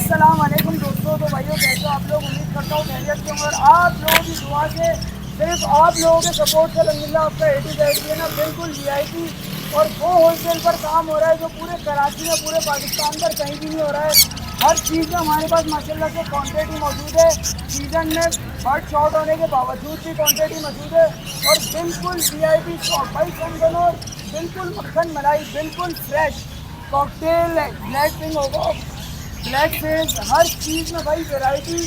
अस्सलाम वालेकुम दोस्तों। तो भाइयों कैसे आप लोग, उम्मीद करता हूँ खैरियत से होंगे और आप लोगों की दुआ से, सिर्फ आप लोगों के सपोर्ट से अल्हम्दुलिल्लाह आपका A to Z है ना बिल्कुल VIP और वो होलसेल पर काम हो रहा है जो पूरे कराची में, पूरे पाकिस्तान पर कहीं भी नहीं हो रहा है। हर चीज़ में हमारे पास माशाल्लाह से क्वांटिटी मौजूद है। सीज़न में बर्ड शॉर्ट होने के बावजूद भी क्वांटिटी मौजूद है और बिल्कुल VIP स्टॉक भाई सनगनोर, बिल्कुल मक्खन मलाई, बिल्कुल फ्रेश कॉकटेल, ब्लैक पिंक होगा, ब्लैक फेस, हर चीज़ में भाई वैरायटी।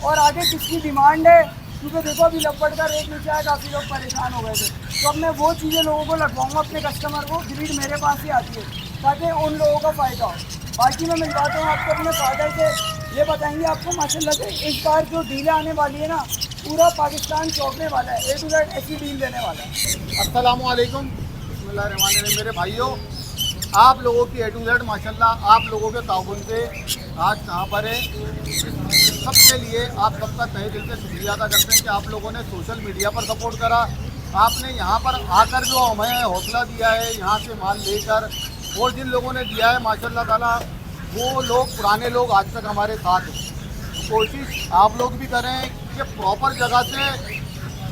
और आगे किसकी डिमांड है, क्योंकि देखो अभी लपट का रेट नीचे आया, काफ़ी लोग परेशान हो गए थे, तो अब मैं वो चीज़ें लोगों को लगवाऊंगा अपने कस्टमर को। ब्रीड मेरे पास ही आती है ताकि उन लोगों का फ़ायदा हो। बाकी मैं मिलवाता हूँ आपको अपने फादर से, ये बताएंगे आपको माशाल्लाह से इस बार जो डीलें आने वाली है ना, पूरा पाकिस्तान चौंकने वाला है। A to Z ऐसी डील देने वाला है। अस्सलाम वालेकुम, बिस्मिल्लाहिर्रहमानिर्रहीम। मेरे भाइयों, आप लोगों की A to Z माशाल्लाह आप लोगों के ताउन से आज कहाँ पर है, सबके लिए आप सबका तहे दिल से शुक्रिया अदा करते हैं कि आप लोगों ने सोशल मीडिया पर सपोर्ट करा। आपने यहाँ पर आकर जो हमें हौसला दिया है, यहाँ से माल लेकर, और जिन लोगों ने दिया है माशाल्लाह ताला, वो लोग पुराने लोग आज तक हमारे साथ हैं। कोशिश आप लोग भी करें कि प्रॉपर जगह से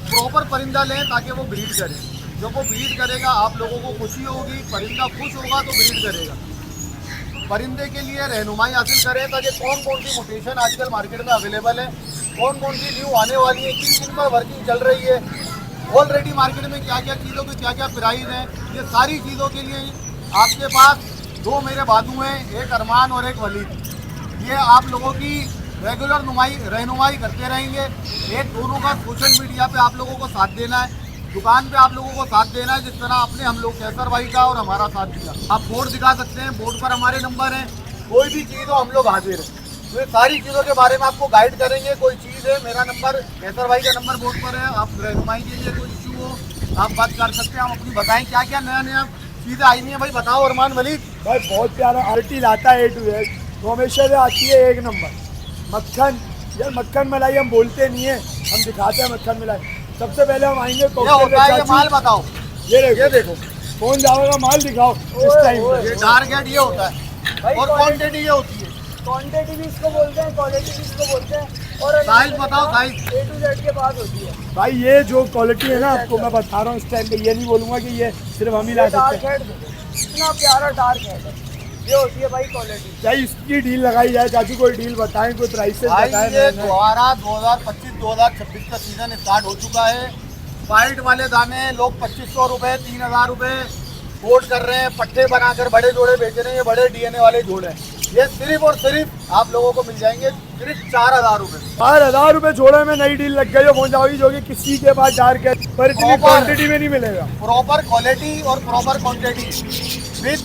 प्रॉपर परिंदा लें ताकि वो ब्रीड करे। जब वो ब्रीड करेगा आप लोगों को खुशी होगी, परिंदा खुश होगा तो ब्रीड करेगा। परिंदे के लिए रहनुमाई हासिल करें ताकि कौन कौन सी म्यूटेशन आजकल मार्केट में अवेलेबल है, कौन कौन सी न्यू आने वाली है, किन किन पर वर्किंग चल रही है, ऑलरेडी मार्केट में क्या क्या चीज़ों की क्या क्या प्राइस है, ये सारी चीज़ों के लिए आपके पास दो मेरे बादू हैं, एक अरमान और एक वलीद। ये आप लोगों की रेगुलर रहनुमाई करते रहेंगे। एक दोनों का सोशल मीडिया पे आप लोगों को साथ देना है, दुकान पे आप लोगों को साथ देना है, जिस तरह आपने हम लोग कैसर भाई का और हमारा साथ दिया। आप बोर्ड दिखा सकते हैं, बोर्ड पर हमारे नंबर हैं, कोई भी चीज़ हो हम लोग हाजिर हैं। तो ये सारी चीज़ों के बारे में आपको गाइड करेंगे। कोई चीज़ है, मेरा नंबर, कैसर भाई का नंबर बोर्ड पर है, आप रहनुमाई के लिए कोई इशू हो आप बात कर सकते हैं। हम अपनी बताएं क्या क्या नया नया चीज़ें आई हुई हैं। भाई बताओ अरमान वलीद भाई बहुत प्यारा आर्टिल आता है A to Z, तो हमेशा से आती है एक नंबर। मक्खन, यार मक्खन मलाई हम बोलते नहीं है, हम दिखाते हैं मक्खन मलाई। सबसे पहले हम आएंगे क्या होता है, ये माल बताओ। ये देखो कौन जाएगा, माल दिखाओ इस टाइम ये डार्क हेड ये होता है और क्वांटिटी ये होती है। क्वांटिटी भी इसको बोलते हैं, क्वालिटी भी इसको बोलते हैं। और साइज बताओ, साइज A to Z के बाद होती है भाई। ये जो क्वालिटी है ना आपको मैं बता रहा हूँ इस टाइम पे, ये नहीं बोलूंगा कि ये सिर्फ हम ही ला सकते हैं। इतना प्यारा डार्क हेड है, ये होती है भाई क्वालिटी। चाहे इसकी डील लगाई जाए, चाचू कोई डील बताएं, कोई प्राइसेस बताएं। ये 2025-2026 का सीजन स्टार्ट हो चुका है। वाइट वाले दाने लोग 2500 रुपये, 3000 रुपये कोट कर रहे हैं, पट्टे बनाकर बड़े जोड़े बेच रहे हैं। ये बड़े DNA वाले जोड़े हैं, ये सिर्फ और सिर्फ आप लोगों को मिल जाएंगे सिर्फ 4000 रुपये। 4000 रुपये जोड़े में नई डील लग गई हो पहुंच जाओगी, जो कि किसी के पास डार्क है पर इतनी क्वांटिटी में नहीं मिलेगा। प्रॉपर क्वालिटी और प्रॉपर क्वांटिटी विद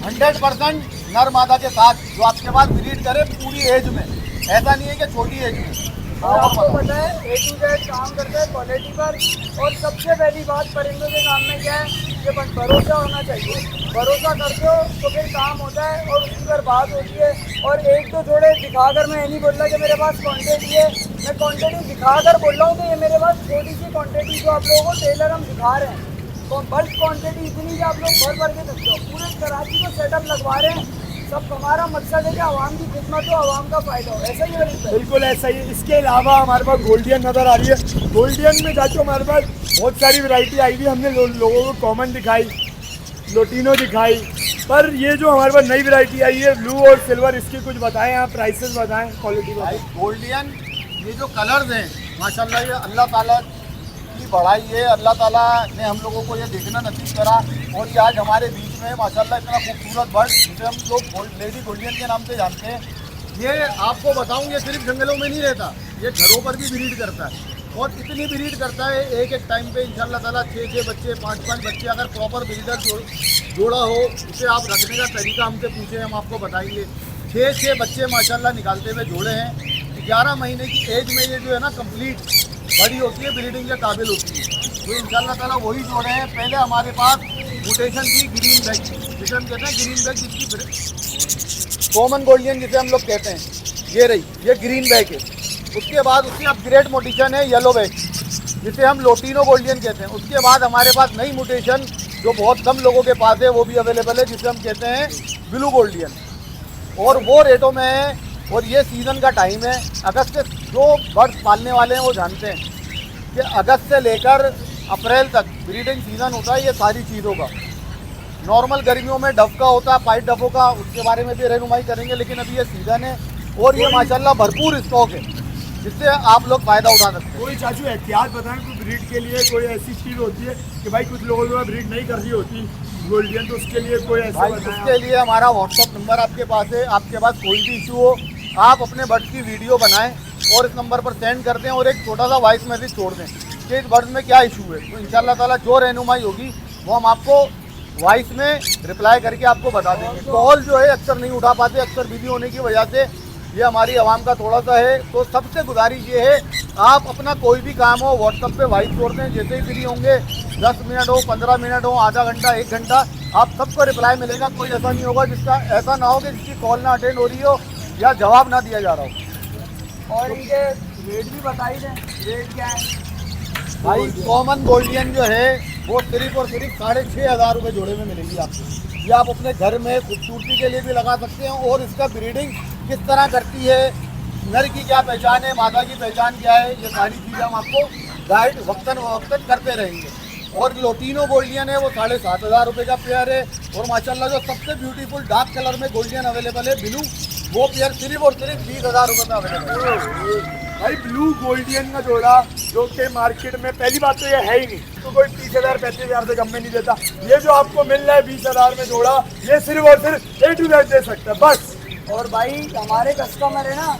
100% नर मादा के साथ, जो आपके पास ब्रीड करे पूरी एज में। ऐसा नहीं है कि छोटी एज में। और आपको पता है A to Z काम करता है क्वालिटी पर। और सबसे पहली बात परिंदों के काम में क्या है कि बस भरोसा होना चाहिए। भरोसा करते हो तो फिर काम होता है और उसकी पर बात होती है। और एक तो जोड़े दिखाकर मैं ये नहीं बोल रहा कि मेरे पास क्वांटिटी है, मैं क्वांटिटी दिखाकर बोल रहा हूँ कि ये मेरे पास छोटी सी क्वांटिटी जो आप लोगों को टेलर हम दिखा रहे हैं, तो बल्क क्वांटिटी इतनी कि आप लोग भर के सकते हो। पूरे कराची को सेटअप लगवा रहे हैं, सब हमारा मकसद है कि आवाम की खिदमत हो, आवाम का फायदा हो। ऐसा ही है, बिल्कुल ऐसा ही है। इसके अलावा हमारे पास गोल्डियन नज़र आ रही है। गोल्डियन में जाके हमारे पास बहुत सारी वैरायटी आई हुई। हमने लोगों को कॉमन दिखाई, लोटिनो दिखाई, पर ये जो हमारे पास नई वैरायटी आई है ब्लू और सिल्वर, इसकी कुछ बताएं आप, प्राइसेस बताएं, क्वालिटी बताएं। गोल्डियन ये जो कलर्स हैं माशाल्लाह, ये अल्लाह ताला की बढ़ाई है। अल्लाह ताला ने हम लोगों को ये देखना नसीब करा और ये आज हमारे बीच में माशाल्लाह इतना खूबसूरत बर्ड, जिसे हम लोग लेडी गोल्डियन के नाम से जानते हैं। ये आपको बताऊं, ये सिर्फ जंगलों में नहीं रहता, ये घरों पर भी ब्रीड करता है और इतनी ब्रीड करता है एक एक टाइम पे इंशाल्लाह ताला 6 बच्चे, 5 बच्चे। अगर प्रॉपर ब्रीडर जोड़ा हो, उसे आप रखने का तरीका हमसे पूछे, हम आपको बताएंगे। 6 बच्चे माशाल्लाह निकालते हुए जोड़े हैं। 11 महीने की एज में ये जो है ना कंप्लीट बड़ी होती है, ब्रीडिंग के काबिल होती है। तो इंशाल्लाह ताला वही जोड़े हैं। पहले हमारे पास म्यूटेशन थी ग्रीन बैग, जिसे हम कहते हैं ग्रीन बैग, जिसकी कॉमन गोल्डियन जिसे हम लोग कहते हैं, ये रही, ये ग्रीन बैग है। उसके बाद उसकी अपग्रेड म्यूटेशन है येलो बैग, जिसे हम लोटिनो गोल्डियन कहते हैं। उसके बाद हमारे पास नई म्यूटेशन जो बहुत कम लोगों के पास है वो भी अवेलेबल है, जिसे हम कहते हैं ब्लू गोल्डियन। और वो रेटों में है और ये सीज़न का टाइम है। अगस्त से जो बर्ड्स पालने वाले हैं वो जानते हैं कि अगस्त से लेकर अप्रैल तक ब्रीडिंग सीज़न होता है ये सारी चीज़ों का। नॉर्मल गर्मियों में डव का होता है, पाइट डवों का, उसके बारे में भी रहनुमाई करेंगे, लेकिन अभी ये सीज़न है और ये माशाल्लाह भरपूर स्टॉक है जिससे आप लोग फ़ायदा उठा सकते हैं। कोई चाचू एहतियात बताएं, कोई ब्रीड के लिए कोई ऐसी चीज़ होती है कि भाई कुछ लोगों को ब्रीड नहीं करनी होती गोल्डियन, तो उसके लिए कोई ऐसा भाई बताएं उसके लिए हमारा व्हाट्सअप नंबर आपके पास है। आपके पास कोई भी इशू हो आप अपने बर्ड की वीडियो बनाएं और इस नंबर पर सेंड कर दें और एक छोटा सा वॉइस मैसेज छोड़ दें कि इस बर्ड में क्या इशू है। तो इंशाल्लाह ताला जो रहनुमाई होगी वो हम आपको वॉइस में रिप्लाई करके आपको बता देंगे। कॉल जो है अक्सर नहीं उठा पाते, अक्सर बिजी होने की वजह से ये हमारी आवाम का थोड़ा सा है। तो सबसे गुजारिश ये है आप अपना कोई भी काम हो व्हाट्सएप पे वॉइस छोड़ दें, जैसे ही फ्री होंगे 10 मिनट हो, 15 मिनट हो, आधा घंटा, 1 घंटा, आप सबको रिप्लाई मिलेगा। कोई ऐसा नहीं होगा जिसका ऐसा ना हो कि जिसकी कॉल ना अटेंड हो रही हो या जवाब ना दिया जा रहा हो। और इनके रेट भी बता ही दें, रेट क्या है? भाई कॉमन गोल्डियन जो है वो सिर्फ और सिर्फ 6,500 रुपये जोड़े में मिलेगी आपको। ये आप अपने घर में खूबसूरती के लिए भी लगा सकते हैं और इसका ब्रीडिंग किस तरह करती है, नर की क्या पहचान है, मादा की पहचान क्या है, ये सारी चीज़ें हम आपको गाइड वक्तन करते रहेंगे। और लोटिनो गोल्डियन है वो 7,500 रुपये का पेयर है। और माशाल्लाह जो सबसे ब्यूटीफुल डार्क कलर में गोल्डियन अवेलेबल है ब्लू, वो पेयर सिर्फ और सिर्फ 20,000 रुपये में अवेलेबल है। भाई ब्लू गोल्डियन का जोड़ा जो कि मार्केट में पहली बात तो ये है ही नहीं, तो कोई 30,000 35,000 से कम में नहीं देता। ये जो आपको मिल रहा है 20,000 में जोड़ा, ये सिर्फ और सिर्फ A to Z दे सकता है बस। और भाई हमारे कस्टमर है ना,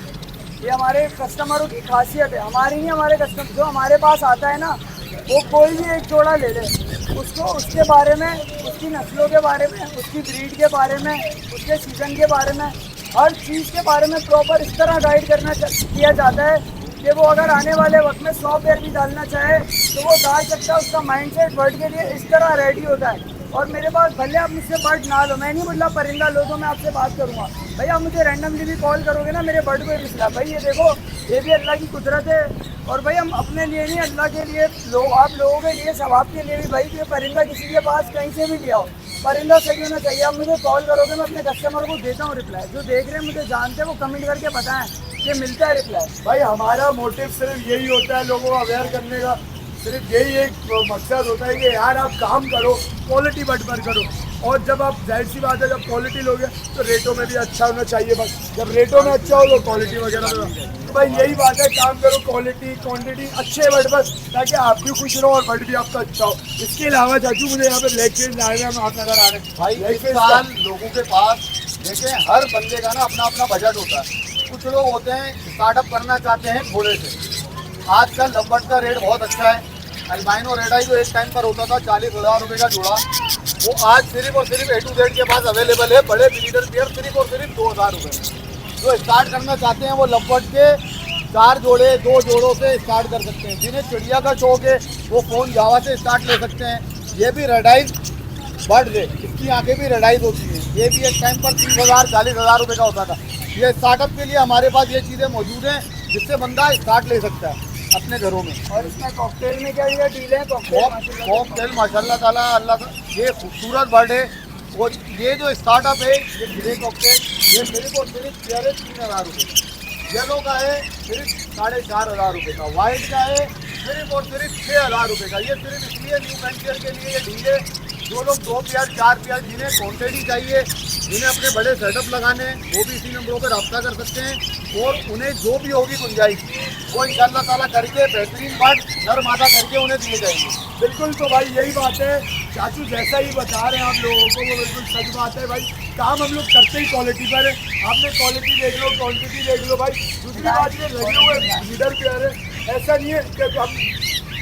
ये हमारे कस्टमरों की खासियत है, हमारी नहीं, हमारे कस्टमर जो हमारे पास आता है ना वो कोई भी एक जोड़ा ले ले, उसको उसके बारे में, उसकी नस्लों के बारे में, उसकी ब्रीड के बारे में, उसके सीज़न के बारे में, हर चीज़ के बारे में प्रॉपर इस तरह गाइड किया जाता है कि वो अगर आने वाले वक्त में 100 पेयर भी डालना चाहे तो वो डाल सकता है। उसका माइंडसेट बर्ड के लिए इस तरह रेडी होता है। और मेरे पास भले आप मुझसे बर्ड ना लो, मैं नहीं बोल रहा परिंदा लो तो मैं आपसे बात करूँगा, भाई आप मुझे रैंडमली भी कॉल करोगे ना मेरे बर्ड को रिश्ता, भाई ये देखो ये भी अल्लाह की कुदरत है। और भाई हम अपने लिए नहीं, अल्लाह के लिए, आप लोगों के लिए, सवाब के लिए भी भाई ये परिंदा किसी के पास कहीं से भी लिया हो, परिंदा सही होना चाहिए। आप मुझे कॉल करोगे, मैं अपने कस्टमर को देता हूँ रिप्लाई। जो देख रहे हैं मुझे जानते हैं वो कमेंट करके बताएं कि मिलता है रिप्लाई। भाई हमारा मोटिव सिर्फ यही होता है लोगों को अवेयर करने का, सिर्फ यही एक मकसद होता है कि यार आप काम करो, क्वालिटी बट पर करो। और जब आप, जाहिर सी बात है, जब क्वालिटी लोगे तो रेटों में भी अच्छा होना चाहिए। बस जब रेटों में अच्छा हो तो क्वालिटी वगैरह में, तो भाई यही बात है, काम करो, क्वालिटी क्वांटिटी अच्छे बट बस, ताकि आप भी खुश रहो और बट भी आपका अच्छा हो। इसके अलावा चाचू मुझे यहाँ पे लेग पीस लाए हुए हम आप नजर आ रहे हैं भाई इस साल लोगों के पास देखें हर बंदे का ना अपना अपना बजट होता है। कुछ लोग होते हैं स्टार्टअप करना चाहते हैं थोड़े से। आजकल लवबर्ड का रेट बहुत अच्छा है। अल्बाइनो रेड आई जो एक टाइम पर होता था 40,000 रुपये का जोड़ा, वो आज सिर्फ और सिर्फ A to Z के पास अवेलेबल है। बड़े ब्रीडर पेयर सिर्फ और सिर्फ 2,000 रुपये। जो स्टार्ट करना चाहते हैं वो लवबर्ड के 4 जोड़े 2 जोड़ों से स्टार्ट कर सकते हैं। जिन्हें चिड़िया का शौक है वो फ़ोन जावा से स्टार्ट ले सकते हैं। ये भी रेडाइज बर्ड है, इसकी आंखें भी रेडाइज होती हैं। ये भी एक टाइम पर 30,000 40,000 रुपये का होता था। ये स्टार्टअप के लिए हमारे पास ये चीज़ें मौजूद हैं जिससे बंदा स्टार्ट ले सकता है अपने घरों में। और इसमें कॉकटेल में क्या डील है? कॉकटेल माशाल्लाह ताला अल्लाह, ये खूबसूरत बर्ड है। और ये जो स्टार्टअप है ये ग्रे कॉकटेल, ये सिर्फ और सिर्फ 3,500 रुपये। येलो का है सिर्फ 4,500 रुपये का। वाइट का है सिर्फ और सिर्फ 6,000 रुपये का। ये सिर्फ इसलिए न्यू वेंचर के लिए ये डील है। जो लोग 2 पेयर 4 पेयर जिन्हें क्वांटिटी चाहिए, जिन्हें अपने बड़े सेटअप लगाने हैं, वो भी इसी नंबरों पर रब्ता कर सकते हैं। और उन्हें जो भी होगी गुंजाइश वो इंशाल्लाह ताला करके बेहतरीन बर्ड नर मादा करके उन्हें दिए जाएंगे। बिल्कुल। तो भाई यही बात है चाचू, जैसा ही बता रहे हैं आप लोगों को वो बिल्कुल सच बात है। भाई काम हम लोग करते ही क्वालिटी पर है। आपने क्वालिटी देख लो, क्वांटिटी देख लो। भाई दूसरी बात ये लगे हुए लीडर प्यार है, ऐसा नहीं है कि हम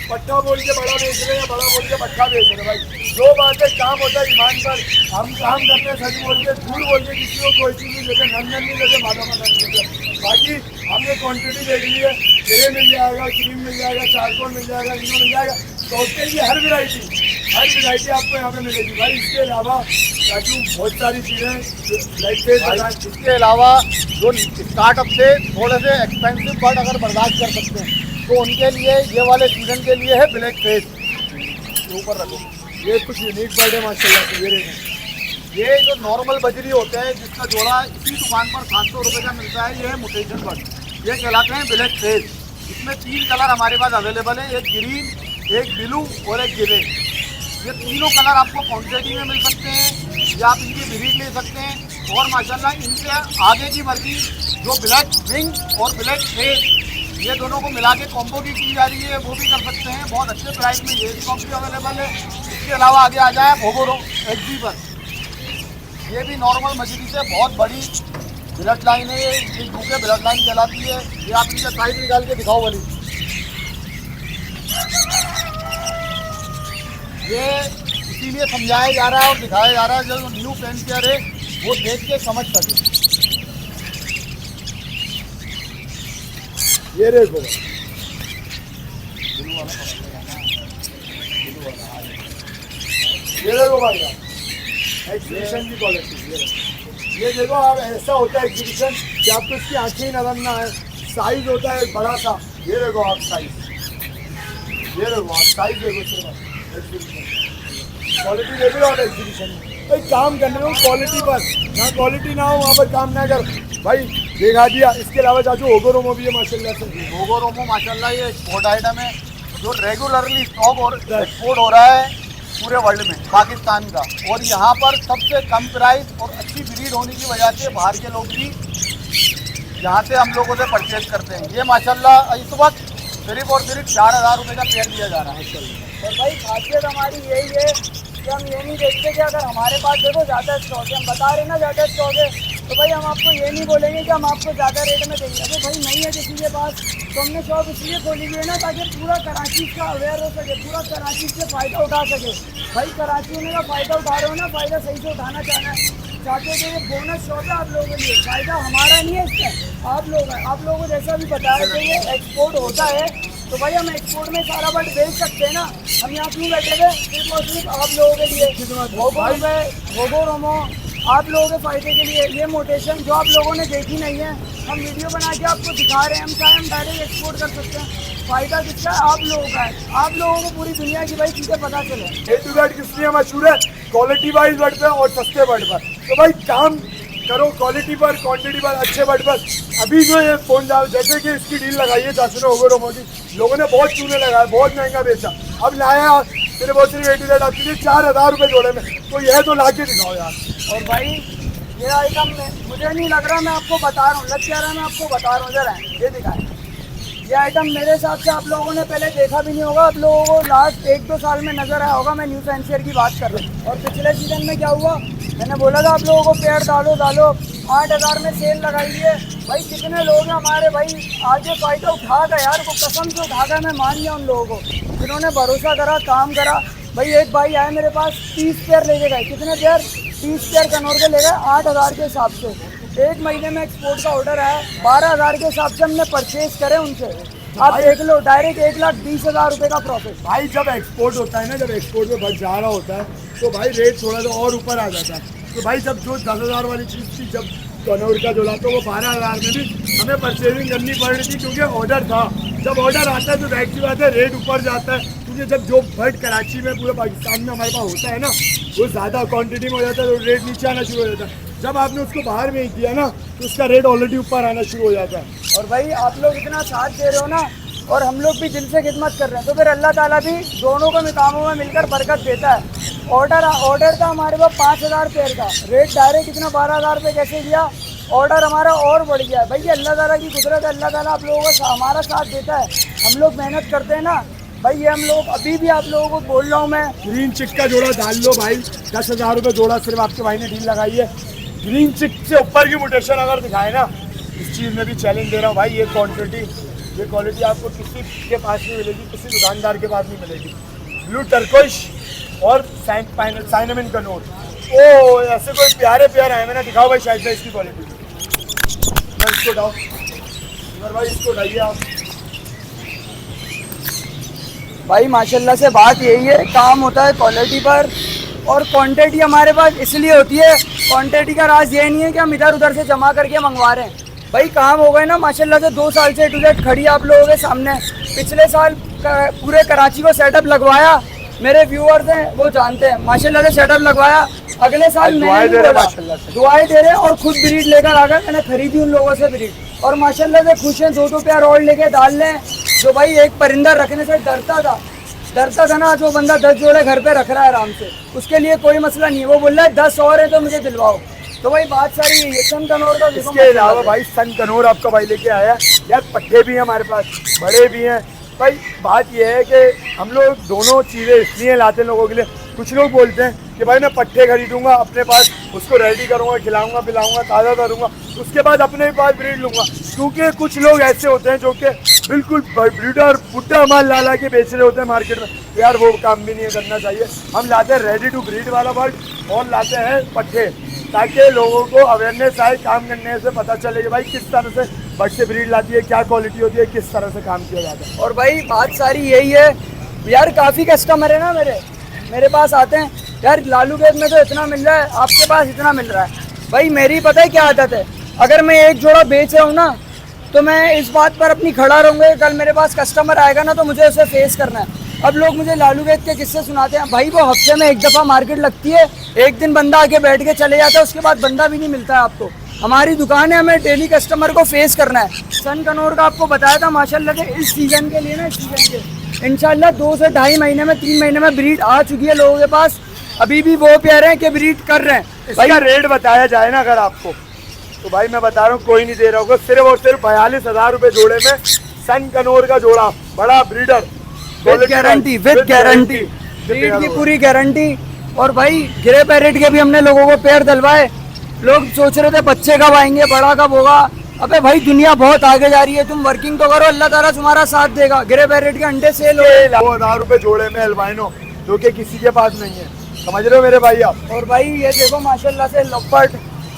पट्टा बोल के बड़ा बेच रहे हैं या बड़ा बोल के पट्टा बेच रहे हैं। भाई जो बात है काम होता है ईमान पर। हम काम करते हैं सच बोल के, झूठ बोल के किसी को कोई चीज़ नहीं देते, नंदन नहीं देते, माता नहीं देते। बाकी हमने क्वांटिटी देख ली है, ग्रे मिल जाएगा, क्रीम मिल जाएगा, चारकोल मिल जाएगा, इनो मिल जाएगा। तो उसके लिए हर वैरायटी आपको यहाँ पे मिलेगी। भाई इसके अलावा चाचू बहुत सारी चीज़ें, इसके अलावा जो स्टार्टअप से थोड़े से एक्सपेंसिव बर्ड अगर बर्दाश्त कर सकते हैं तो उनके लिए ये वाले सीजन के लिए है ब्लैक फेस। ऊपर रखो, ये कुछ यूनिक बर्ड है माशाल्लाह से। ये जो नॉर्मल बजरी होते हैं जिसका जोड़ा इसी दुकान पर 700 रुपये का मिलता है, ये है म्यूटेशन बर्ड। ये कहलाते हैं ब्लैक फेस। इसमें 3 कलर हमारे पास अवेलेबल है, एक ग्रीन, एक ब्लू और एक ग्रे। ये तीनों कलर आपको क्वांटिटी में मिल सकते हैं या आप इनकी ब्रीड ले सकते हैं। और माशाल्लाह इनके आगे की वर्दी जो ब्लैक विंग और ब्लैक फेस, ये दोनों को मिला के कॉम्बो की जा रही है, वो भी कर सकते हैं बहुत अच्छे प्राइस में। ये स्टॉक भी अवेलेबल है। इसके अलावा आगे आ जाए भोगोरो XB पर, ये भी नॉर्मल मछली से बहुत बड़ी ब्लड लाइन है, ये यूके ब्लड लाइन कहलाती है। ये आप इनका साइज निकाल के दिखाओ वाली, ये इसीलिए समझाया जा रहा है और दिखाया जा रहा है जो न्यू फैंसियर है वो देख के समझ सके। ये देखो भाई एग्जीबिशन की क्वालिटी। ये देखो आप, ऐसा होता है एग्जीबिशन कि आपको इसकी आंखें ही नजर ना है। साइज होता है बड़ा सा। ये देखो आप साइज, ये देखो आप साइज देखो, क्वालिटी देख लो आप एग्जीबिशन में। भाई काम करने हो क्वालिटी पर, जहाँ क्वालिटी ना हो वहाँ पर काम ना कर भाई। देखा दिया। इसके अलावा चाचू ओगोरोमो भी है माशाल्लाह से। ओगोरोमो माशाल्लाह ये एक्सपोर्ट आइटम है जो रेगुलरली स्टॉक और एक्सपोर्ट हो रहा है पूरे वर्ल्ड में, पाकिस्तान का। और यहाँ पर सबसे कम प्राइस और अच्छी ब्रीड होने की वजह से बाहर के लोग भी यहाँ से हम लोगों से परचेज करते हैं। ये माशाल्लाह इस वक्त सिर्फ और सिर्फ 4000 रुपये का पेयर दिया जा रहा है। और भाई खासियत हमारी यही है कि हम ये नहीं देखते कि अगर हमारे पास देखो ज़्यादा स्टॉक है, हम बता रहे हैं ना ज़्यादा स्टॉक है, तो भाई हम आपको ये नहीं बोलेंगे कि हम आपको ज़्यादा रेट में देंगे। अरे भाई नहीं है किसी के पास, तो हमने शॉप इसलिए खोली हुई है ना ताकि पूरा कराची का अवेयर हो सके, पूरा कराची से फ़ायदा उठा सके। भाई कराची में का फ़ायदा उठा रहे हो ना, फ़ायदा सही से उठाना चाहते हो तो ये बोनस शॉप है आप लोगों के लिए। फ़ायदा हमारा नहीं है इसमें, आप लोग हैं। आप लोगों को जैसा भी बताया कि ये एक्सपोर्ट होता है, तो भाई हम एक्सपोर्ट में सारा बट बेच सकते हैं ना। हम यहाँ क्यों बैठे थे? सिर्फ और सिर्फ आप लोगों के लिए, ओगोरोमो आप लोगों के फ़ायदे के लिए। ये मोटेशन जो आप लोगों ने देखी नहीं है, हम वीडियो बना के आपको दिखा रहे हैं। हम चाहे हम डायरेक्ट एक्सपोर्ट कर सकते हैं। फ़ायदा किसका है? आप लोगों का है। आप लोगों को पूरी दुनिया की भाई चीज़ें पता चले। A to Z किस लिए मशहूर है? क्वालिटी वाइज बर्ड पर और सस्ते बर्ड पर। तो भाई काम करो क्वालिटी पर, क्वांटिटी पर, अच्छे बर्ड पर। अभी जो ये फोन जाओ, जैसे कि इसकी डील लगाई है चाचू ने ओगोरोमो की, लोगों ने बहुत चूने लगाए, बहुत महंगा बेचा। अब लाया फिर बहुत सी A to Z आपके लिए 4000 रुपये जोड़े में, तो यह तो ला के दिखाओ यार। और भाई ये आइटम मुझे नहीं लग रहा, मैं आपको बता रहा हूँ, लग क्या रहा है मैं आपको बता रहा हूँ। जरा ये दिखाएं, ये आइटम मेरे हिसाब से आप लोगों ने पहले देखा भी नहीं होगा। आप लोगों को लास्ट 1-2 साल में नजर आया होगा। मैं न्यू फैंसियर की बात कर रहा हूँ। और पिछले सीजन में क्या हुआ, मैंने बोला था आप लोगों को पेड़ डालो 8000 में सेल लगाई है। भाई कितने लोग हैं हमारे भाई आगे फ़ायदा उठा गए यार, वो कसम से उठा गया। मैं मान लिया उन लोगों को जिन्होंने भरोसा करा, काम करा। भाई एक भाई आए मेरे पास 30 पेयर लेके गए। कितने पेयर? 30 पेयर कन्वर्ट के ले गए 8000 के हिसाब से। 1 महीने में एक्सपोर्ट का ऑर्डर है, 12000 के हिसाब से हमने परचेज करे उनसे। आप देख लो, डायरेक्ट 1,20,000 रुपये का प्रॉफिट। भाई जब एक्सपोर्ट होता है ना, जब एक्सपोर्ट में बढ़ जा रहा होता है तो भाई रेट थोड़ा सा और ऊपर आ जाता है। तो भाई जब जो 10,000 वाली चीज़ थी, जब कन्वर्ट का जोड़ा, तो वो 12,000 में भी हमें परचेजिंग करनी पड़ रही थी क्योंकि ऑर्डर था। जब ऑर्डर आता है तो जाहिर सी बात है रेट ऊपर जाता है, क्योंकि जब जो बर्ड कराची में पूरे पाकिस्तान में हमारे पास होता है ना, वो ज़्यादा क्वांटिटी में हो जाता है तो रेट नीचे आना शुरू हो जाता है। जब आपने उसको बाहर में किया ना तो उसका रेट ऑलरेडी ऊपर आना शुरू हो जाता है। और भाई आप लोग इतना साथ दे रहे हो ना, और हम लोग भी दिल से खिदमत कर रहे हैं, तो फिर अल्लाह ताला भी दोनों को कामों में मिलकर बरकत देता है। ऑर्डर था हमारे पास 5000 पेयर का, रेट डायरेक्ट इतना 12000 रुपये कैसे दिया? ऑर्डर हमारा और बढ़ गया है। भाई ये अल्लाह ताला की कुदरत है। अल्लाह ताला आप लोगों को हमारा साथ देता है। हम लोग मेहनत करते हैं ना भाई। ये हम लोग अभी भी आप लोगों को बोल रहा हूँ मैं, ग्रीन चिक का जोड़ा डाल लो भाई, 10,000 रुपये जोड़ा सिर्फ आपके भाई ने डील लगाई है। ग्रीन चिक से ऊपर की मोटेशन अगर दिखाए ना, इस चीज़ में भी चैलेंज दे रहा हूँ भाई। ये क्वालिटी आपको किसी के पास नहीं मिलेगी, किसी दुकानदार के पास नहीं मिलेगी। ब्लू टर्कोइश और साइनामिन का नोट, ओ ऐसे कोई प्यारे आए मैंने दिखाओ भाई शायद इसकी क्वालिटी। मैं इसको डाऊँ भाई, इसको डाइए आप भाई। माशाल्लाह से बात यही है, काम होता है क्वालिटी पर, और क्वांटिटी हमारे पास इसलिए होती है। क्वांटिटी का राज ये नहीं है कि हम इधर उधर से जमा करके मंगवा रहे हैं। भाई काम हो गए ना माशाल्लाह से, 2 साल से A to Z खड़ी आप लोगों के सामने। पिछले साल पूरे कराची को सेटअप लगवाया, मेरे व्यूअर्स हैं वो जानते हैं। माशाल्लाह से सेटअप लगवाया, अगले साल दुआएं मैंने दे भी रहे बोला, माशाल्लाह से। दुआएं दे रहे और खुद ब्रीड लेकर आ गए। मैंने खरीदी उन लोगों से ब्रीड और माशाल्लाह से खुश हैं। 2-2 पेयर और लेके डाल लें। जो भाई एक परिंदा रखने से डरता था ना, जो बंदा 10 जोड़े घर पे रख रहा है आराम से, उसके लिए कोई मसला नहीं है। वो बोल रहा है 10 और है तो मुझे दिलवाओ। तो भाई बात सारी यही है। सन कनौर का देखो इसके अलावा भाई सन कनौर आपका भाई लेके आया है यार। पट्टे भी हैं हमारे पास, बड़े भी हैं भाई। बात यह है कि हम लोग दोनों चीज़ें इसलिए लाते हैं लोगों के लिए। कुछ लोग बोलते हैं कि भाई मैं पट्टे खरीदूंगा अपने पास, उसको रेडी करूंगा, खिलाऊंगा पिलाऊंगा, ताज़ा करूंगा, उसके बाद अपने पास ब्रीड लूंगा। क्योंकि कुछ लोग ऐसे होते हैं जो कि बिल्कुल ब्रीडर बुड्ढा माल ला के बेच रहे होते हैं मार्केट में। यार वो काम भी नहीं करना चाहिए। हम लाते हैं रेडी टू ब्रीड वाला बर्ड और लाते हैं पट्टे, ताकि लोगों को अवेयरनेस आए। काम करने से पता चले कि भाई किस तरह से बर्ड से ब्रीड लाती है, क्या क्वालिटी होती है, किस तरह से काम किया जाता है। और भाई बात सारी यही है यार। काफ़ी कस्टमर है ना मेरे पास आते हैं यार, लालू गेट में तो इतना मिल रहा है, आपके पास इतना मिल रहा है। भाई मेरी पता है क्या आदत है, अगर मैं एक जोड़ा बेच रहा हूँ ना तो मैं इस बात पर अपनी खड़ा रहूँगा। कल मेरे पास कस्टमर आएगा ना तो मुझे उसे फेस करना है। अब लोग मुझे लालू गेट के किस्से सुनाते हैं, भाई वो हफ्ते में एक दफ़ा मार्केट लगती है, एक दिन बंदा आके बैठ के चले जाता है, उसके बाद बंदा भी नहीं मिलता है आपको। हमारी दुकान है, हमें डेली कस्टमर को फेस करना है। सन कनौर का आपको बताया था माशाल्लाह से इस सीज़न के लिए ना, इस सीज़न के इंशाल्लाह 2 से 2.5 महीने में 3 महीने में ब्रीड आ चुकी है लोगों के पास। अभी भी वो प्यारे हैं कि ब्रीड कर रहे हैं। इसका रेट बताया जाए ना अगर आपको, तो भाई मैं बता रहा हूँ कोई नहीं दे रहा होगा। सिर्फ और सिर्फ 42,000 रुपये जोड़े में सन कनौर का जोड़ा, बड़ा ब्रीडर, विद गारंटी ब्रीड की पूरी गारंटी। और भाई ग्रे पैरेट के भी हमने लोगों को पेयर दिलवाए। लोग सोच रहे थे बच्चे कब आएंगे, बड़ा कब होगा। अबे भाई दुनिया बहुत आगे जा रही है, तुम वर्किंग तो करो, अल्लाह ताला तुम्हारा साथ देगा। ग्रे पैरेट के अंडे सेल हो 2,000 रुपये जोड़े में अल्बाइनो, जो कि किसी के पास नहीं है। समझ रहे हो मेरे भाई आप। और भाई ये देखो माशाल्लाह से लपट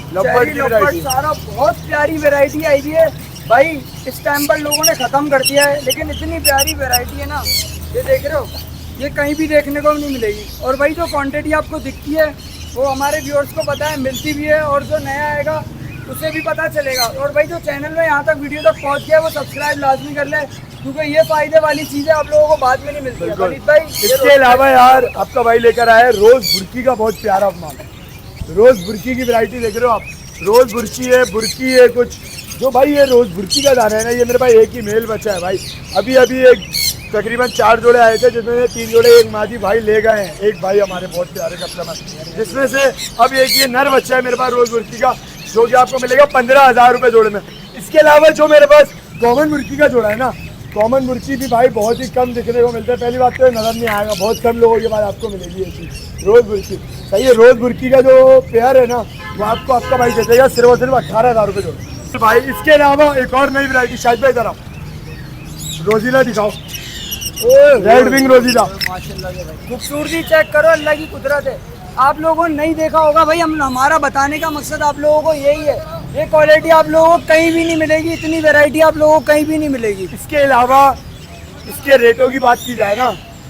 की वैरायटी, सारा बहुत प्यारी वैरायटी आई हुई है भाई। इस टाइम पर लोगों ने खत्म कर दिया है, लेकिन इतनी प्यारी वैरायटी है ना, ये देख रहे हो, ये कहीं भी देखने को नहीं मिलेगी। और भाई जो क्वांटिटी आपको दिखती है वो हमारे व्यूअर्स को पता है, मिलती भी है, और जो नया आएगा उसे भी पता चलेगा। और भाई जो चैनल में यहाँ तक वीडियो तक पहुँच गया है वो सब्सक्राइब लाजमी कर ले, क्योंकि ये फायदे वाली चीज़ें आप लोगों को बाद में नहीं मिलती है। वलीद भाई इसके अलावा यार आपका भाई लेकर आया है रोज बुर्की का बहुत प्यारा माल है। रोज बुर्की की वैरायटी देख रहे हो आप, रोज बुर्की है कुछ। जो भाई ये रोज बुर्की का दाना है ना, ये मेरे भाई एक ही मेल बचा है भाई। अभी एक तकरीबन 4 जोड़े आए थे, जिसमें 3 जोड़े एक मादी भाई ले गए हैं। एक भाई हमारे बहुत प्यारे कस्टमर, जिसमें से अब एक ये नर बच्चा है मेरे पास रोज बुर्की का, जो कि आपको मिलेगा 15,000 रुपये जोड़े में। इसके अलावा जो मेरे पास कॉमन मुर्गी का जोड़ा है ना, कॉमन मुर्गी भी भाई बहुत ही कम दिखने को मिलता है। पहली बात तो नज़र नहीं आएगा, बहुत कम लोगों के बाद आपको मिलेगी ये चीज़ रोज बुर्की। सही है, रोज बुर्की का जो पेयर है ना वो आपको आपका भाई दे देगा सिर्फ और सिर्फ 18,000 रुपये जोड़े भाई। इसके अलावा एक और नई वैरायटी, शायद भाई इधर रोजीला दिखाओ, रेड विंग रोजीला। माशाल्लाह से भाई खूबसूरती चेक करो, अल्लाह की कुदरत है। आप लोगों ने नहीं देखा होगा भाई, हमारा बताने का मकसद आप लोगों को यही है। ये क्वालिटी आप लोगों को कहीं भी नहीं मिलेगी, इतनी वैरायटी आप लोगों को कहीं भी नहीं मिलेगी। इसके अलावा इसके रेटों की बात की जाए ना,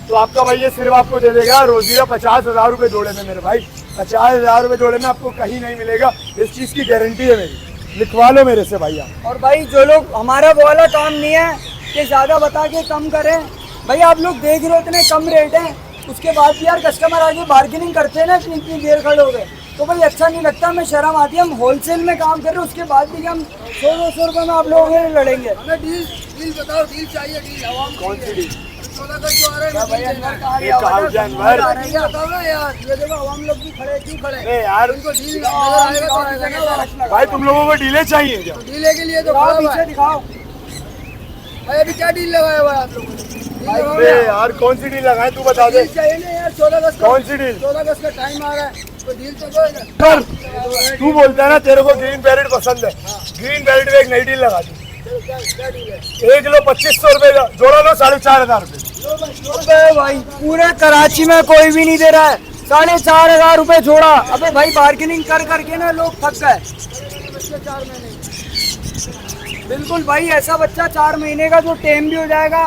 तो आपका भाई ये सिर्फ आपको दे देगा रोजीला 50,000 रुपये जोड़े में मेरे भाई। 50,000 रुपये जोड़े में आपको कहीं नहीं मिलेगा, इस चीज़ की गारंटी है मेरी, लिखवा लो मेरे से भैया। और भाई जो लोग, हमारा वो वाला काम नहीं है कि ज़्यादा बता के कम करें। भाई आप लोग देख रहे हो इतने कम रेट हैं, उसके बाद भी यार कस्टमर आगे बार्गेनिंग करते हैं ना, इतनी देर खड़े हो गए तो भाई अच्छा नहीं लगता, हमें शर्म आती है। हम होलसेल में काम कर रहे हैं, उसके बाद भी हम 100-200 रुपये में आप लोगों के लड़ेंगे। हमें डील बताओ, डील चाहिए, डील आवाम कौन सी डील? 14 अगस्त जो आ रहे हैं, भाई अंदर कहाँ ये कहाँ गया? जानवर? बताओ ना यार। ये देखो आवाम लोग भी खड़े, क्यों खड़े? अरे यार उनको डील नजर आएगा तो आएगा ना। भाई तुम लोगों को डीले चाहिए क्या? डीले के लिए तो दिखाओ, खड़ा हुआ पीछे है। दिखाओ भाई अभी क्या डील लगाया हुआ है आप लोगों ने? डील लगाओ अरे ना। यार कौन सी डील लगाए तू बता दे। डील चाहिए ना यार, 14 अगस्त कौन सी डील? 14 अगस्त का टाइम आ रहा है, तो डील तो दो ना। सर तू बोलता है ना तेरे को ग्रीन पैरेट पसंद है, ग्रीन पैरेट में एक नई डील लगा दी। क्या डील है? 1 किलो 2500 रुपये का जोड़ा लो, 4,500 रुपये। अबे भाई पूरे कराची में कोई भी नहीं दे रहा है 4,500 रुपये जोड़ा। अबे भाई बार्गेनिंग कर करके ना लोग थक गए। बच्चे 4 महीने। बिल्कुल भाई, ऐसा बच्चा 4 महीने का जो टेम भी हो जाएगा,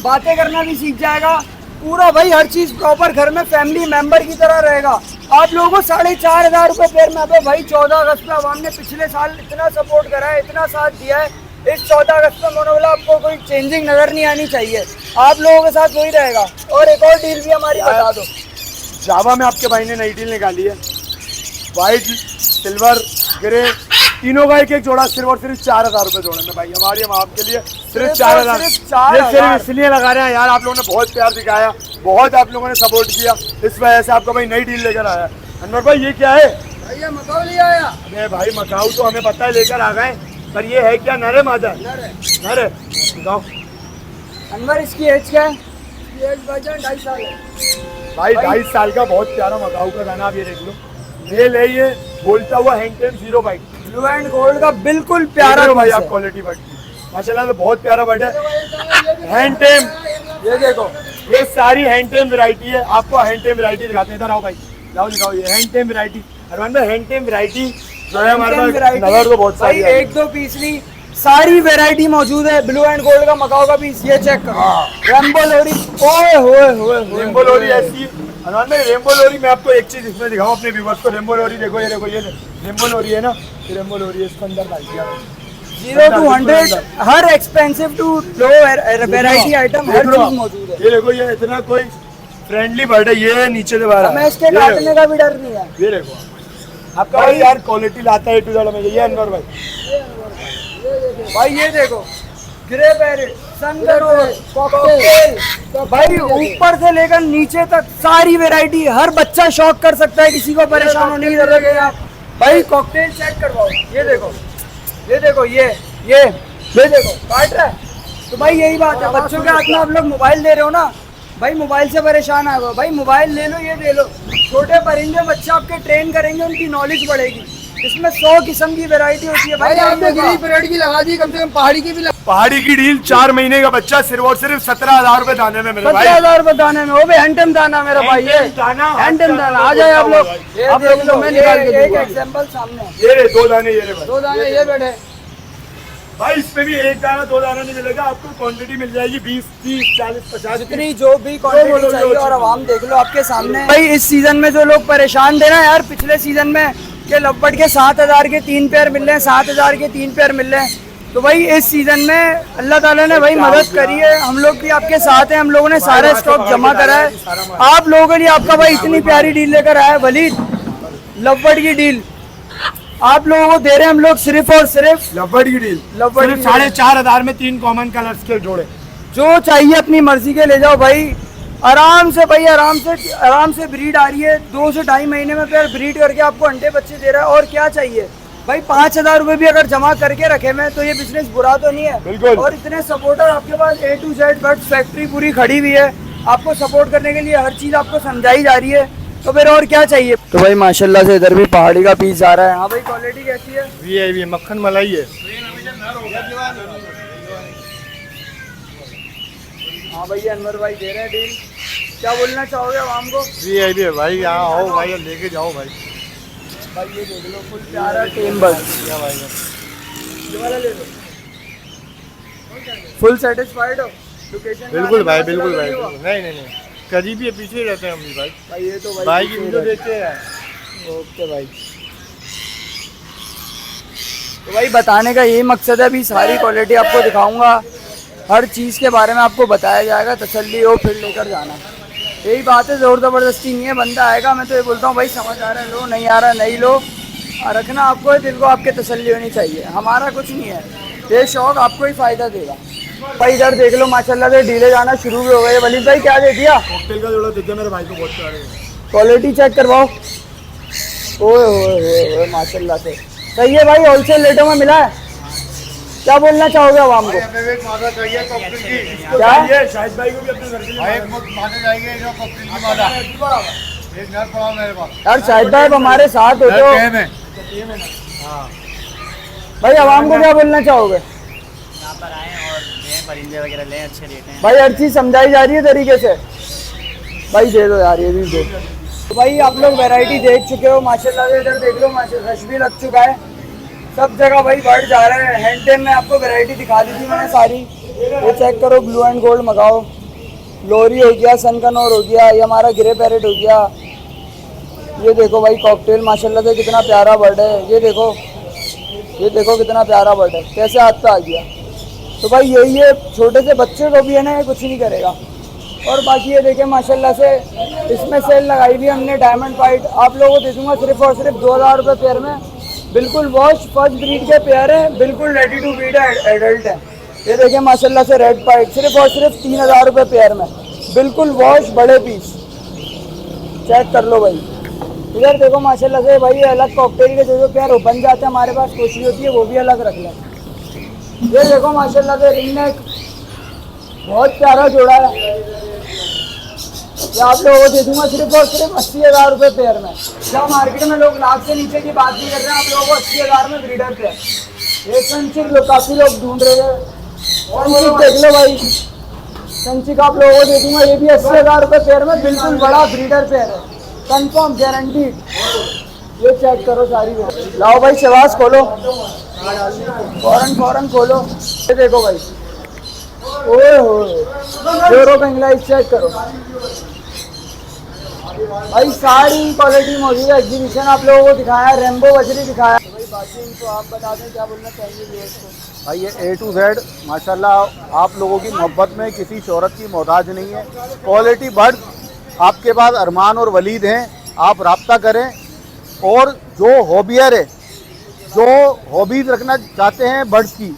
बातें करना भी सीख जाएगा, पूरा भाई हर चीज़ प्रॉपर घर में फैमिली मेंबर की तरह रहेगा। आप लोगों को 4,500 रुपये पेड़ में। अबे भाई 14 अगस्त में आवाम ने पिछले साल इतना सपोर्ट करा है, इतना साथ दिया है, इस 14 अगस्त में मोनोवाला आपको कोई चेंजिंग नज़र नहीं आनी चाहिए। आप लोगों के साथ वही रहेगा। और एक और डील भी हमारी बता दो। जावा में आपके भाई ने नई डील निकाली है, वाइट, सिल्वर, ग्रे, तीनों का एक एक जोड़ा सिर्फ और सिर्फ 4,000 रुपये जोड़े में भाई हमारी, हम आपके लिए सिर्फ 4,000। ये सिर्फ इसलिए लगा रहे हैं यार, आप लोगों ने बहुत प्यार दिखाया, बहुत आप लोगों ने सपोर्ट किया, इस वजह से आपको भाई नई डील लेकर आया। अनवर भाई ये क्या है? भैया मकाऊ ले आया। अरे भाई मकाऊ तो हमें पता है लेकर आ गए, पर ये है क्या, नर है मादा? नर है। बताओ अनवर इसकी एज क्या है? एज भाईजान 2.5 साल है भाई। 2.5 साल का बहुत प्यारा मकाऊ का गाना, आप ये देख लो, मेल है ये, बोलता हुआ हैंड टेम 0 बाइट, ब्लू एंड गोल्ड का बिल्कुल प्यारा भाई आप क्वालिटी बट माशाल्लाह से बहुत प्यारा बट है। हैंड टेम, ये देखो ये सारी हैंड टेम वैरायटी है, आपको हैंड टेम वैरायटी दिखाते हैं, इधर आओ भाई, लाओ दिखाओ ये हैंड टेम वैरायटी। अरमान भाई हैंड टेम वैरायटी जो है हमारे पास नजर तो बहुत सारी है, 1-2 पीस नहीं सारी वैरायटी मौजूद है। ब्लू एंड गोल्ड का मकाऊ का पीस ये चेक करो, रेम्बो लोरी, ओए होए होए, रेम्बो लोरी ऐसी। अरमान भाई रेम्बो लोरी मैं आपको एक चीज इसमें दिखाऊं अपने व्यूअर्स को, रेम्बो लोरी देखो, ये देखो, ये रेम्बो लोरी है ना, ये रेम्बो लोरी है, इसके अंदर डाल दिया 0 to 100 हर expensive to low variety item हर चीज मौजूद है। ये देखो ये इतना कोई फ्रेंडली बर्ड है, ये नीचे से बाहर हमें इसके काटने का भी डर नहीं है। ये देखो आपका भाई यार क्वालिटी लाता है टू में, ये अनवर भाई, भाई ये देखो ग्रे पैरेट, सनकनोर, कॉकटेल, भाई ऊपर से लेकर नीचे तक सारी वैरायटी, हर बच्चा शौक कर सकता है, किसी को परेशान होने की जरूरत नहीं है। भाई कॉकटेल चेक करवाओ, ये देखो, ये देखो, ये देखो काट रहा है। तो भाई यही बात है, बच्चों के हाथ में आप लोग मोबाइल दे रहे हो ना, भाई मोबाइल से परेशान आए हो, भाई मोबाइल ले लो, ये ले लो, छोटे परिंदे बच्चे आपके ट्रेन करेंगे, उनकी नॉलेज बढ़ेगी। इसमें 100 किस्म की वैरायटी होती है भाई। आपने ग्रीन परेड की लगा दी, कम से कम पहाड़ी की भी पहाड़ी की डील 4 महीने का बच्चा सिर्फ और सिर्फ 17,000 रुपए दाने में मेरे भाई, 17,000 रुपए दाने में, वो भी हैंडम दाना मेरा भाई, ये हैंडम दाना। आ जाए आप लोग, आप देख लो, मैं निकाल के एक एग्जांपल सामने, ये रे 2 दाने, ये रे भाई 2 दाने ये बैठे भाई, इसमें भी 1 दाना 2 दाना नहीं मिलेगा आपको, क्वांटिटी मिल जाएगी 20, 30, 40, 50 जितनी जो भी क्वांटिटी चाहिए। और अब हम देख लो आपके सामने भाई, इस सीजन में जो लोग परेशान थे ना यार, पिछले सीजन में के लवबर्ड के 7,000 के 3 पेयर मिल रहे हैं, 7,000 के 3 पेयर मिल रहे हैं, तो भाई इस सीजन में अल्लाह ताला ने भाई मदद करी है, हम लोग भी आपके साथ हैं, हम लोगों ने सारा स्टॉक जमा करा है आप लोगों के लिए। आपका भाई इतनी प्यारी डील लेकर आया है वलीद, लवबर्ड की डील आप लोगों को दे रहे हैं हम लोग, सिर्फ और सिर्फ लवबर्ड की डील, लवबर्ड 4,500 में 3 कॉमन कलर्स के जोड़े, जो चाहिए अपनी मर्जी के ले जाओ भाई, आराम से भाई, आराम से ब्रीड आ रही है, 2 से 2.5 महीने में फिर ब्रीड करके आपको अंडे बच्चे दे रहा है। और क्या चाहिए भाई, 5,000 रुपए भी अगर जमा करके रखे में तो ये बिजनेस बुरा तो नहीं है बिल्कुल। और इतने सपोर्टर आपके पास A to Z birds factory पूरी खड़ी हुई है, आपको सपोर्ट करने के लिए हर चीज आपको समझाई जा रही है, तो फिर और क्या चाहिए। तो भाई माशाल्लाह से इधर भी पहाड़ी का पीस आ रहा है। हाँ भाई क्वालिटी कैसी है? वीआईपी मक्खन मलाई है। हाँ भाई अनवर भाई दे रहे हैं डील, क्या बोलना चाहोगे आवाम को? वीआईपी है भाई, यहाँ आओ भाई और लेके जाओ भाई। भाई ये देख लो फुल प्यारा टेम बर्ड, ये वाला ले लो। फुल सेटिस्फाइड हो? लोकेशन बिल्कुल भाई, बिल्कुल भाई, नहीं करीब ही पीछे ही रहते हैं हम भी भाई। भाई ये तो भाई की वीडियो देखते हैं। ओके भाई, तो भाई बताने का यही मकसद है, अभी सारी क्वालिटी आपको दिखाऊंगा, हर चीज़ के बारे में आपको बताया जाएगा, तसल्ली हो फिर लेकर जाना, यही बात है, ज़ोर ज़बरदस्ती नहीं है। बंदा आएगा, मैं तो ये बोलता हूँ भाई समझ आ रहा है लो, नहीं आ रहा नहीं लो, रखना आपको है, दिल को आपके तसल्ली होनी चाहिए, हमारा कुछ नहीं है, ये शौक आपको ही फ़ायदा देगा। भाई इधर देख लो माशाल्लाह से डीले जाना शुरू भी हो गए। वलीद भाई क्या दे दिया? कॉकटेल का जोड़ा दे दिया मेरे भाई को, बहुत प्यारे, क्वालिटी चेक करवाओ, ओए माशाल्लाह से सही है भाई, होलसेल रेटों में मिला है। क्या बोलना चाहोगे आवाम को? क्या शाहिद भाई को भी अपने घर के लिए यार शाहिद भाई हमारे साथ हो तो भाई आवाम को क्या बोलना चाहोगे? यहाँ पर आएँ और लें, परिंदे वगैरह लें, अच्छे रेट हैं भाई, हर चीज़ समझाई जा रही है तरीके से। भाई दे दो यार, ये भी दो। तो भाई आप लोग वैरायटी देख चुके हो माशाल्लाह से, इधर देख लो माशाल्लाह रश भी लग चुका है, सब जगह भाई बढ़ जा रहे हैं। हैंड टेम में आपको वैरायटी दिखा दी थी मैंने सारी, ये चेक करो, ब्लू एंड गोल्ड मगाओ, लोरी हो गया, सनकनोर हो गया, ये हमारा ग्रे पैरेट हो गया, ये देखो भाई कॉकटेल माशाल्लाह से कितना प्यारा बर्ड है, ये देखो कितना प्यारा बर्ड है, कैसे हाथ पे आ गया। तो भाई यही है, छोटे से बच्चे को भी है ना ये कुछ नहीं करेगा, और बाकी ये देखें माशाल्लाह से इसमें सेल लगाई हुई हमने डायमंड वाइट, आप लोगों को दे दूँगा सिर्फ और सिर्फ 2000 रुपये पेयर में। बिल्कुल वॉश फर्स्ट ब्रीड के पेयर हैं, बिल्कुल रेडी टू ब्रीड एडल्ट है। ये देखें माशाल्लाह से रेड वाइट सिर्फ और सिर्फ 3000 रुपये पेयर में, बिल्कुल वॉश बड़े पीस, चेक कर लो भाई। इधर देखो माशाल्लाह से भाई अलग कॉकटेल के जो पेयर बन जाते हैं हमारे पास, कोशिश होती है वो भी अलग रख लें। ये देखो माशाल्लाह से रिंग नेक बहुत प्यारा जोड़ा है, ये आप लोगों को दे दूंगा सिर्फ और सिर्फ 80,000 रुपये पेयर में। जहाँ मार्केट में लोग लाख से नीचे की बात नहीं कर रहे हैं, आप लोगों को 80,000 में ब्रीडर पेयर। ये संचिक लोग काफ़ी लोग ढूंढ रहे हैं, संचिक देख लो भाई, संचिक आप लोगों को दे दूंगा ये भी 80,000 रुपये पेयर में, बिल्कुल बड़ा ब्रीडर पेयर है, कंफर्म गारंटीड। ये चेक करो सारी, लाओ भाई शहबाज खोलो, फौरन खोलो। ये देखो भाई, ओए होए जोरो बेंगला, चेक करो भाई, सारी क्वालिटी मौजूद है। एग्जीबिशन आप लोगों को दिखाया, रेम्बो बजरी दिखाया भाई। बाकी इनको आप बता दें क्या बोलना चाहेंगे व्यूअर्स को। भाई ये A to Z माशाल्लाह आप लोगों की मोहब्बत में किसी शोहरत की मोहताज नहीं है। क्वालिटी बर्ड आपके पास अरमान और वलीद हैं, आप रब्ता करें। और जो हॉबियर है, जो हॉबीज़ रखना चाहते हैं बर्ड्स की,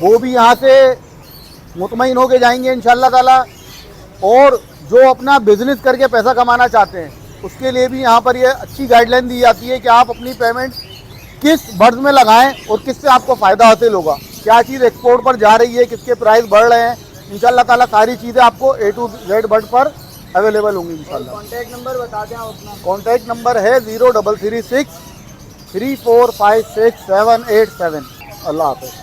वो भी यहाँ से मुतमईन होके जाएंगे इंशाल्लाह ताला। और जो अपना बिजनेस करके पैसा कमाना चाहते हैं, उसके लिए भी यहाँ पर ये अच्छी गाइडलाइन दी जाती है कि आप अपनी पेमेंट किस बर्ड्स में लगाएं और किससे आपको फ़ायदा हासिल होगा, क्या चीज़ एक्सपोर्ट पर जा रही है, किसके प्राइस बढ़ रहे हैं। इंशाल्लाह ताला सारी चीज़ें आपको A to Z बर्ड पर अवेलेबल होंगी इंशाल्लाह। कॉन्टैक्ट नंबर बता दें आप अपना। कॉन्टैक्ट नंबर है 0336 3456 787। अल्लाह हाफ़िज़।